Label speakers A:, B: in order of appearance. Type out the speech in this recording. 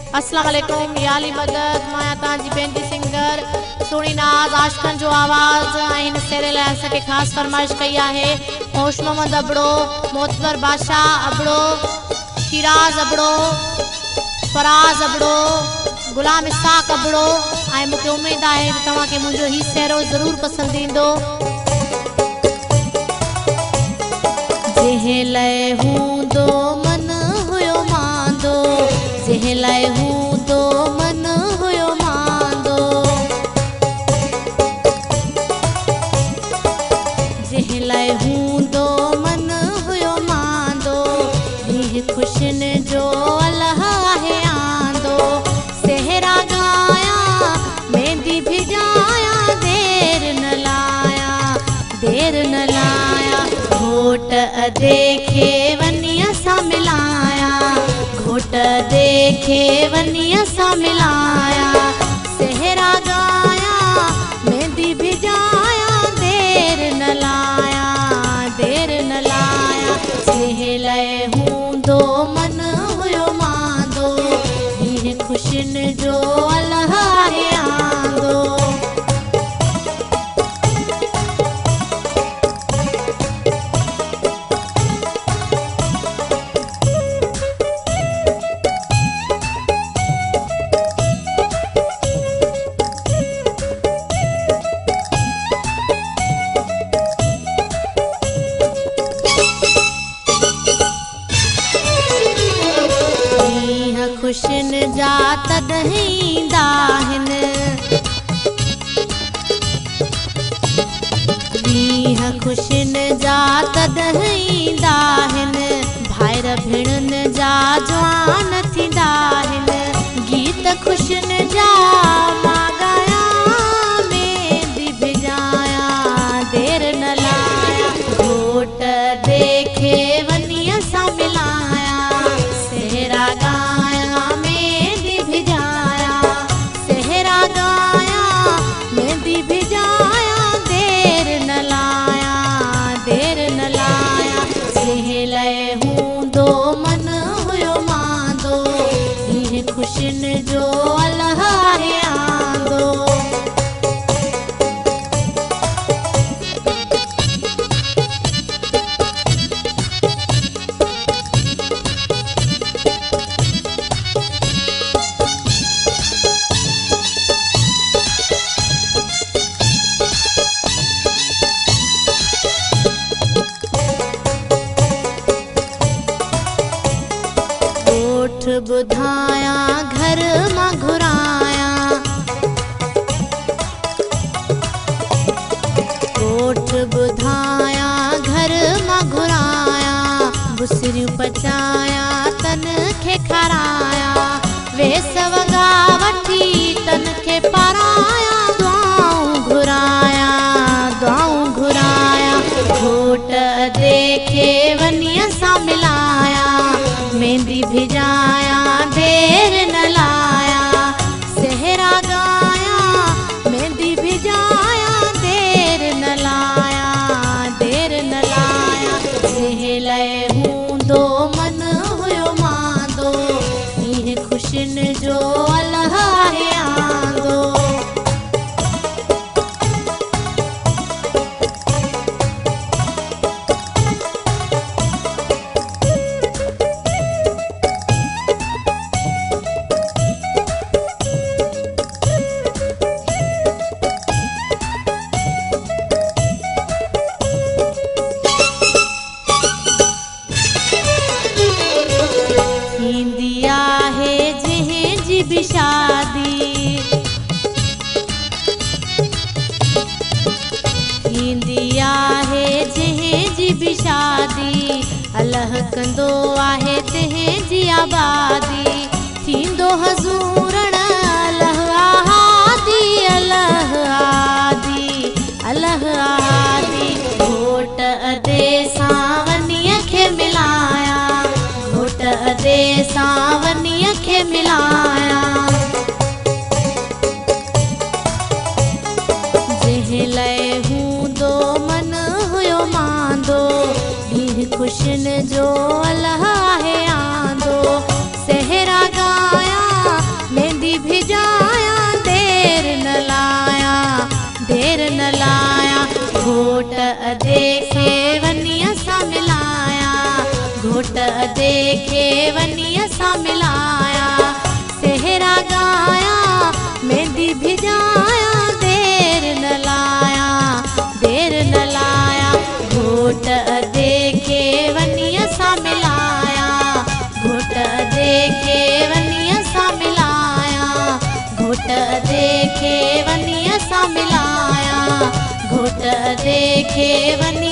A: अस्सलाम वालेकुम याली मदद माया तांजी बेंजी सिंगर सुनी नाज आशकन जो आवाज इन सेरे लाइ असांखे ख़ासि फरमाइश कई आहे। होश मोहम्मद अबड़ो, मोतबर बादशाह अबड़ो, शिराज अबड़ो, फराज अबड़ो, गुलाम इसाक अबड़ो ऐं मूंखे उमेद आहे त तव्हांखे मुंहिंजो ही सेरो ज़रूर पसंद ईंदो। जंहिं लाइ हूंदो मन हुयो मांदो, जंहिं लाइ हूंदो मन हुयो मांदो, जंहिं लाइ हूंदो मन हुयो मांदो, हीअ ख़ुशियुनि जो अलाह आहे आंदो। सेहरा गाया मेहंदी भिजाया, देर न लाया, देर न लाया, घोट देखे वनी असां मिलाया, घोट देखे वनी असां मिलाया। सेहरा गाया मेहंदी भिजाया, देर न लाया, देर न लाया, जंहिं लाइ हूंदो मन हुयो मांदो, हीअ ख़ुशियुनि जो अलाह आहे आंदो। ख़ुशियुनि जा तॾहिं ईंदा आहिनि, ॾींहं ख़ुशियुनि जा तॾहिं ईंदा आहिनि, भाइर भेणुनि जा जवान थींदा आहिनि। गीत ख़ुशियुनि जा मां ॻाया, मेहंदी भिजाया, देर न लाया, घोट देखे वनी असां मिलाया। सेहरा गाया मेहंदी भिजाया, सेहरा गाया मेहंदी भिजाया, देर न लाया, देर न लाया, जंहिं लाइ हूंदो मन हुयो मांदो, हीअ ख़ुशियुनि जो अलाह आहे आंदो। ॿुधाया घर मां घुराया, कोठ ॿुधाया घर मां घुराया, बुसरियूं पचाया तन खे खाराया, वेस वॻा वठी तन खे पाराया, दुआऊं घुराया, दुआऊं घुराया, घोट देखे वनी असां मिलाया, मेहंदी भिजाया, देर न लाया। सेहरा गाया मेहंदी भिजाया, देर न लाया, देर न लाया, जंहिं लाइ हूंदो मन हुयो मांदो, हीअ ख़ुशियुनि जो अलाह आहे आंदो। थींदी आहे जंहिंजी बि शादी, थींदी आहे जंहिंजी बि शादी, अलाह कंदो आहे तंहिंजी आबादी। थींदो हज़ूरण अलाह आदी, अलाह आदी, अलाह आदी, घोट अदे सां वनीअ खे मिलाया, घोट अदे सां वनीअ खे मिलाया। जंहिं लाइ हूंदो मन हुयो मांदो, हीअ ख़ुशियुनि जो अलाह आहे आंदो। सेहरा वनी असां मिलाया, सेहरा गाया मेहंदी भिजाया, देर न लाया, देर न लाया, घोट देखे वनी असां मिलाया, घोट देखे वनी असां मिलाया, घोट देखे वनी असां मिलाया, घोट देखे वनी